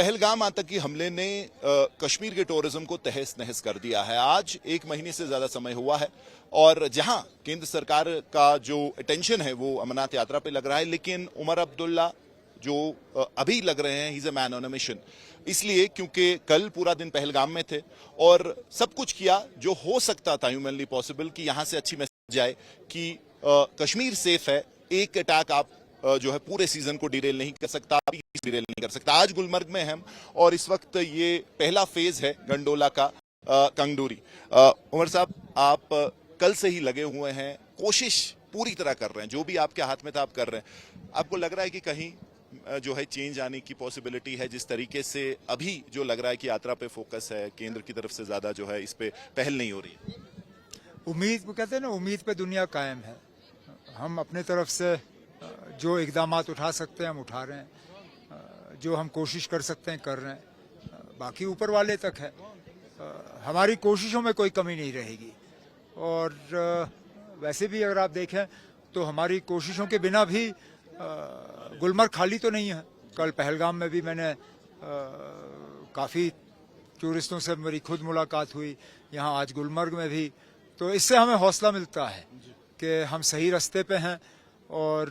पहलगाम आतंकी हमले ने कश्मीर के टूरिज्म को तहस नहस कर दिया है। आज 1 महीने से ज्यादा समय हुआ है और जहां केंद्र सरकार का जो अटेंशन है वो अमरनाथ यात्रा पे लग रहा है, लेकिन उमर अब्दुल्ला जो अभी लग रहे हैं, he is a man on a mission. इसलिए क्योंकि कल पूरा दिन पहलगाम में थे और सब कुछ किया जो हो सकता था ह्यूमनली पॉसिबल कि यहां से अच्छी मैसेज जाए कि कश्मीर सेफ है। एक अटैक आप जो है पूरे सीजन को डिरेल नहीं कर सकता, डिरेल नहीं कर सकता। आज गुलमर्ग में हम और इस वक्त ये पहला फेज है गंडोला का कंगडोरी। उमर साहब, आप कल से ही लगे हुए हैं, कोशिश पूरी तरह कर रहे हैं, जो भी आपके हाथ में था आप कर रहे हैं। आपको लग रहा है कि कहीं जो है चेंज आने की पॉसिबिलिटी है? जिस तरीके से अभी जो लग रहा है कि यात्रा पे फोकस है, केंद्र की तरफ से ज्यादा जो है इस पे पहल नहीं हो रही है। उम्मीद कहते हैं ना, उम्मीद पे दुनिया कायम है। हम अपने तरफ से जो इकदामात उठा सकते हैं हम उठा रहे हैं, जो हम कोशिश कर सकते हैं कर रहे हैं। बाकी ऊपर वाले तक है। हमारी कोशिशों में कोई कमी नहीं रहेगी। और वैसे भी अगर आप देखें तो हमारी कोशिशों के बिना भी गुलमर्ग खाली तो नहीं है। कल पहलगाम में भी मैंने काफ़ी टूरिस्टों से मेरी खुद मुलाकात हुई, यहाँ आज गुलमर्ग में भी। तो इससे हमें हौसला मिलता है कि हम सही रास्ते पे हैं। और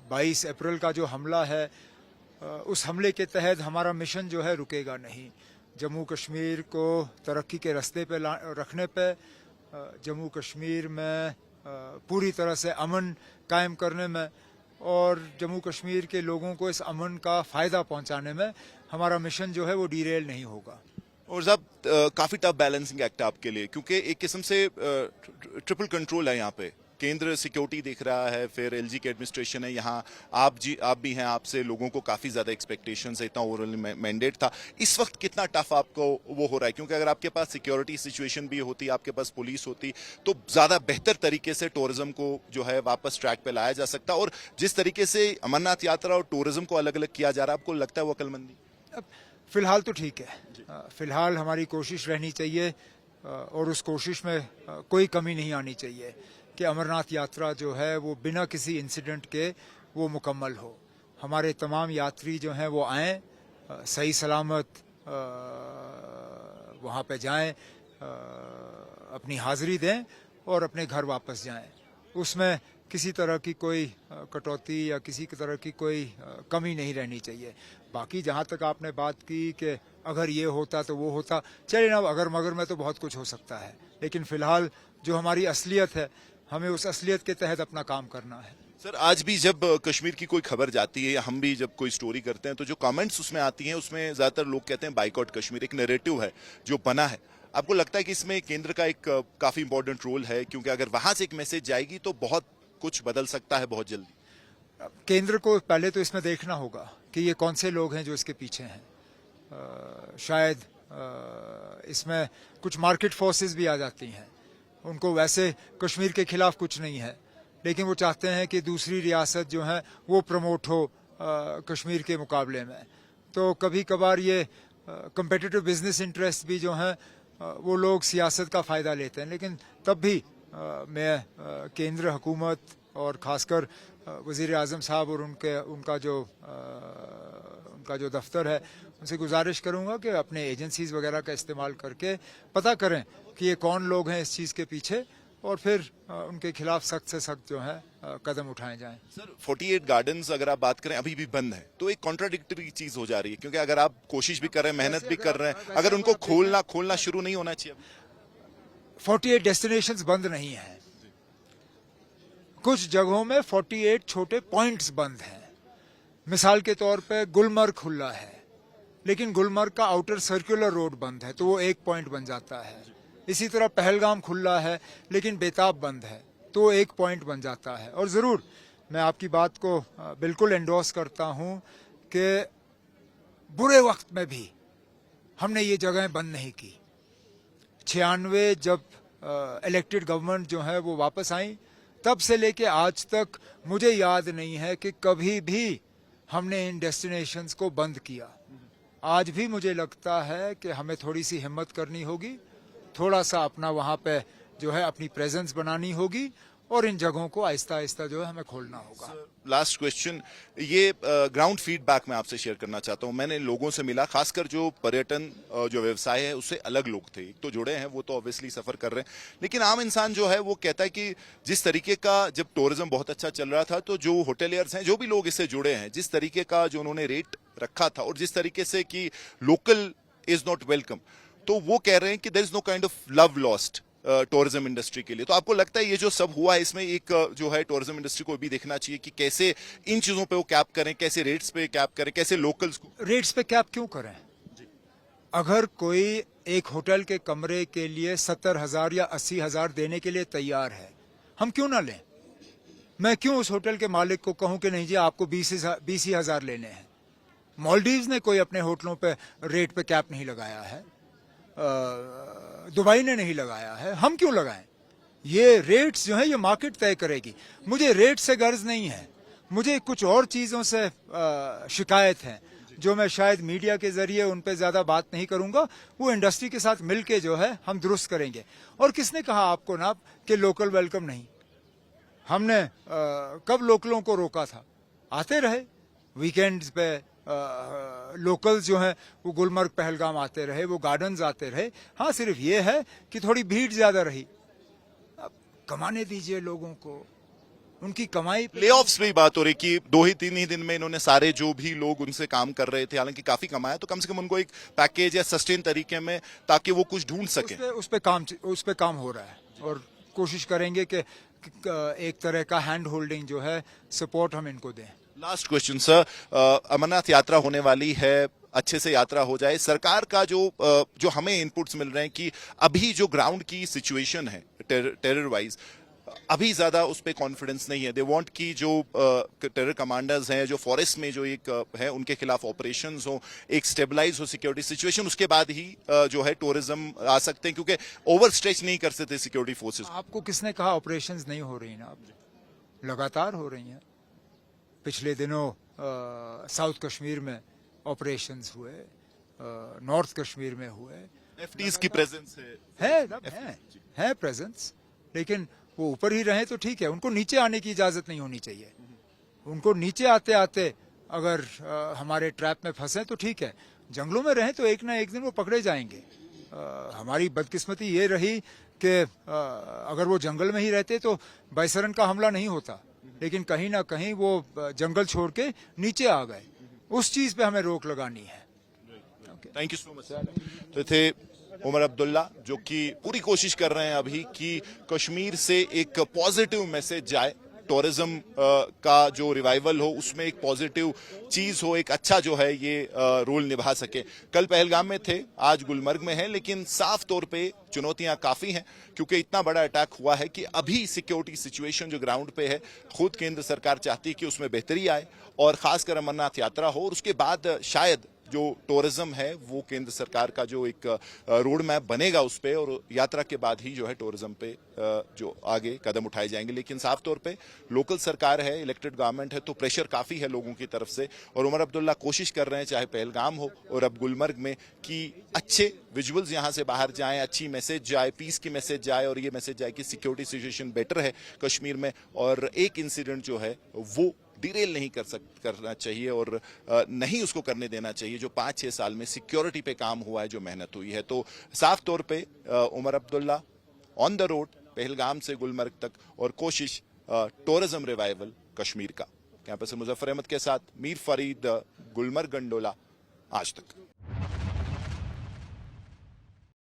22 अप्रैल का जो हमला है, उस हमले के तहत हमारा मिशन जो है रुकेगा नहीं। जम्मू कश्मीर को तरक्की के रास्ते पे रखने पे, जम्मू कश्मीर में पूरी तरह से अमन कायम करने में और जम्मू कश्मीर के लोगों को इस अमन का फ़ायदा पहुंचाने में हमारा मिशन जो है वो डीरेल नहीं होगा। और साहब, काफी टफ बैलेंसिंग एक्ट आपके लिए, क्योंकि एक किस्म से ट्रिपल कंट्रोल है यहाँ पे। केंद्र सिक्योरिटी देख रहा है, फिर एलजी की एडमिनिस्ट्रेशन है, यहाँ आप भी हैं, आपसे लोगों को काफी ज्यादा एक्सपेक्टेशंस है, इतना ओवरऑल मैंडेट था। इस वक्त कितना टफ आपको वो हो रहा है? क्योंकि अगर आपके पास सिक्योरिटी सिचुएशन भी होती, आपके पास पुलिस होती, तो ज्यादा बेहतर तरीके से टूरिज्म को जो है वापस ट्रैक पे लाया जा सकता। और जिस तरीके से अमरनाथ यात्रा और टूरिज्म को अलग अलग किया जा रहा है, आपको लगता है वो अक्लमंदी? फिलहाल तो ठीक है। फिलहाल हमारी कोशिश रहनी चाहिए और उस कोशिश में कोई कमी नहीं आनी चाहिए कि अमरनाथ यात्रा जो है वो बिना किसी इंसिडेंट के वो मुकम्मल हो। हमारे तमाम यात्री जो हैं वो आएँ, सही सलामत वहाँ पे जाएं, अपनी हाज़िरी दें और अपने घर वापस जाएं। उसमें किसी तरह की कोई कटौती या किसी तरह की कोई कमी नहीं रहनी चाहिए। बाकी जहाँ तक आपने बात की कि अगर ये होता तो वो होता, चलिए ना, अगर मगर में तो बहुत कुछ हो सकता है। लेकिन फ़िलहाल जो हमारी असलियत है, हमें उस असलियत के तहत अपना काम करना है। सर, आज भी जब कश्मीर की कोई खबर जाती है या हम भी जब कोई स्टोरी करते हैं, तो जो कमेंट्स उसमें आती हैं उसमें ज़्यादातर लोग कहते हैं बाइकआउट कश्मीर। एक नैरेटिव है जो बना है। आपको लगता है कि इसमें केंद्र का एक काफ़ी इंपॉर्टेंट रोल है? क्योंकि अगर वहाँ से एक मैसेज जाएगी तो बहुत कुछ बदल सकता है बहुत जल्दी। केंद्र को पहले तो इसमें देखना होगा कि ये कौन से लोग हैं जो इसके पीछे हैं। शायद इसमें कुछ मार्केट फोर्सेस भी आ जाती हैं। उनको वैसे कश्मीर के खिलाफ कुछ नहीं है, लेकिन वो चाहते हैं कि दूसरी रियासत जो है वो प्रमोट हो कश्मीर के मुकाबले में। तो कभी कभार ये कम्पिटिटिव बिजनेस इंटरेस्ट भी जो हैं वो लोग सियासत का फ़ायदा लेते हैं। लेकिन तब भी मैं केंद्र हुकूमत और ख़ासकर वज़ीर आज़म साहब और उनका जो दफ्तर है, उनसे गुजारिश करूंगा कि अपने एजेंसीज वगैरह का इस्तेमाल करके पता करें कि ये कौन लोग हैं इस चीज़ के पीछे, और फिर उनके खिलाफ सख्त से सख्त जो है कदम उठाए जाएं। सर, 48 गार्डन्स अगर आप बात करें अभी भी बंद है, तो एक कॉन्ट्राडिक्टरी चीज़ हो जा रही है। क्योंकि अगर आप कोशिश भी कर रहे हैं, मेहनत भी कर रहे हैं, अगर उनको खोलना शुरू नहीं होना चाहिए? 48 डेस्टिनेशंस बंद नहीं हैं। कुछ जगहों में 48 छोटे पॉइंट्स बंद हैं। मिसाल के तौर पे गुलमर्ग खुला है, लेकिन गुलमर्ग का आउटर सर्कुलर रोड बंद है, तो वो एक पॉइंट बन जाता है। इसी तरह पहलगाम खुला है, लेकिन बेताब बंद है, तो एक पॉइंट बन जाता है। और ज़रूर मैं आपकी बात को बिल्कुल एंडोर्स करता हूँ कि बुरे वक्त में भी हमने ये जगहें बंद नहीं की। 96 जब इलेक्टेड गवर्नमेंट जो है वो वापस आई, तब से लेके आज तक मुझे याद नहीं है कि कभी भी हमने इन डेस्टिनेशंस को बंद किया। आज भी मुझे लगता है कि हमें थोड़ी सी हिम्मत करनी होगी, थोड़ा सा अपना वहाँ पे जो है अपनी प्रेजेंस बनानी होगी और इन जगहों को आहिस्ता आहिस्ता जो है हमें खोलना होगा। लास्ट क्वेश्चन, ये ग्राउंड फीडबैक मैं आपसे शेयर करना चाहता हूं। मैंने लोगों से मिला, खासकर जो पर्यटन जो व्यवसाय है उससे अलग लोग थे। एक तो जुड़े हैं, वो तो ऑब्वियसली सफर कर रहे हैं, लेकिन आम इंसान जो है वो कहता है कि जिस तरीके का जब टूरिज्म बहुत अच्छा चल रहा था तो जो होटेलियर्स हैं, जो भी लोग इससे जुड़े हैं, जिस तरीके का जो उन्होंने रेट रखा था और जिस तरीके से कि लोकल इज नॉट वेलकम, तो वो कह रहे हैं कि there is no kind of love lost tourism industry के लिए। तो आपको लगता है ये जो सब हुआ है इसमें एक जो है टूरिज्म इंडस्ट्री को भी देखना चाहिए कि कैसे इन चीजों पे वो कैप करें, कैसे रेट्स पे कैप करें, कैसे लोकल्स को रेट्स पे कैप क्यों करें? अगर कोई एक होटल के कमरे के लिए 70,000 या 80,000 देने के लिए तैयार है, हम क्यों ना लें? मैं क्यों उस होटल के मालिक को कहूं कि नहीं जी आपको 20,000 लेने हैं? मालदीव्स ने कोई अपने होटलों पे रेट पे कैप नहीं लगाया है, दुबई ने नहीं लगाया है, हम क्यों लगाएं? ये रेट्स जो है ये मार्केट तय करेगी। मुझे रेट से गर्ज नहीं है, मुझे कुछ और चीज़ों से शिकायत है जो मैं शायद मीडिया के जरिए उन पे ज़्यादा बात नहीं करूंगा। वो इंडस्ट्री के साथ मिलके जो है हम दुरुस्त करेंगे। और किसने कहा आपको ना कि लोकल वेलकम नहीं? हमने कब लोकलों को रोका था? आते रहे वीकेंड्स पे, लोकल्स जो हैं वो गुलमर्ग पहलगाम आते रहे, वो गार्डन्स आते रहे। हाँ, सिर्फ ये है कि थोड़ी भीड़ ज्यादा रही। अब कमाने दीजिए लोगों को, उनकी कमाई। ले ऑफ्स पे बात हो रही कि 2-3 ही दिन में इन्होंने सारे जो भी लोग उनसे काम कर रहे थे, हालांकि काफी कमाया, तो कम से कम उनको एक पैकेज या सस्टेन तरीके में, ताकि वो कुछ ढूंढ सके। उस पे काम हो रहा है और कोशिश करेंगे कि एक तरह का हैंड होल्डिंग जो है सपोर्ट हम इनको दें। लास्ट क्वेश्चन सर, अमरनाथ यात्रा होने वाली है, अच्छे से यात्रा हो जाए। सरकार का जो हमें इनपुट्स मिल रहे हैं कि अभी जो ग्राउंड की सिचुएशन है टेरर वाइज, अभी ज्यादा उस पर कॉन्फिडेंस नहीं है। दे वांट कि जो टेरर कमांडर्स हैं, जो फॉरेस्ट में जो एक है, उनके खिलाफ ऑपरेशंस हो, एक स्टेबलाइज हो सिक्योरिटी सिचुएशन, उसके बाद ही जो है टूरिज्म आ सकते हैं, क्योंकि ओवर स्ट्रेच नहीं कर सकते सिक्योरिटी फोर्सेस। आपको किसने कहा ऑपरेशंस नहीं हो रही ना? लगातार हो रही हैं। पिछले दिनों साउथ कश्मीर में ऑपरेशंस हुए, नॉर्थ कश्मीर में हुए। एफटीज की प्रेजेंस है प्रेजेंस, लेकिन वो ऊपर ही रहे तो ठीक है। उनको नीचे आने की इजाजत नहीं होनी चाहिए। उनको नीचे आते आते अगर हमारे ट्रैप में फंसे तो ठीक है, जंगलों में रहें तो एक ना एक दिन वो पकड़े जाएंगे। हमारी बदकिस्मती ये रही कि अगर वो जंगल में ही रहते तो बाइसरन का हमला नहीं होता, लेकिन कहीं ना कहीं वो जंगल छोड़ के नीचे आ गए। उस चीज पे हमें रोक लगानी है। Thank you so much. तो थे उमर अब्दुल्ला, जो कि पूरी कोशिश कर रहे हैं अभी कि कश्मीर से एक पॉजिटिव मैसेज जाए, टूरिज्म का जो रिवाइवल हो उसमें एक पॉजिटिव चीज हो, एक अच्छा जो है ये रोल निभा सके। कल पहलगाम में थे, आज गुलमर्ग में है, लेकिन साफ तौर पे चुनौतियां काफी हैं, क्योंकि इतना बड़ा अटैक हुआ है कि अभी सिक्योरिटी सिचुएशन जो ग्राउंड पे है, खुद केंद्र सरकार चाहती है कि उसमें बेहतरी आए और खासकर अमरनाथ यात्रा हो, और उसके बाद शायद जो टूरिज्म है वो केंद्र सरकार का जो एक रोड मैप बनेगा उस पे, और यात्रा के बाद ही जो है टूरिज्म पे जो आगे कदम उठाए जाएंगे। लेकिन साफ तौर पे लोकल सरकार है, इलेक्टेड गवर्नमेंट है, तो प्रेशर काफी है लोगों की तरफ से। और उमर अब्दुल्ला कोशिश कर रहे हैं, चाहे पहलगाम हो और अब गुलमर्ग में, कि अच्छे विजुअल्स यहां से बाहर जाएं, अच्छी मैसेज जाए, पीस की मैसेज जाए, और ये मैसेज जाए कि सिक्योरिटी सिचुएशन बेटर है कश्मीर में, और एक इंसिडेंट जो है वो डिरेल नहीं करना चाहिए और नहीं उसको करने देना चाहिए, जो 5-6 साल में सिक्योरिटी पे काम हुआ है, जो मेहनत हुई है। तो साफ तौर पे Omar Abdullah on the road Pahalgam से गुलमर्ग तक, और कोशिश टूरिज्म रिवाइवल कश्मीर का। कैंपस से मुजफ्फर अहमद के साथ मीर फरीद, गुलमर्ग गंडोला, आज तक।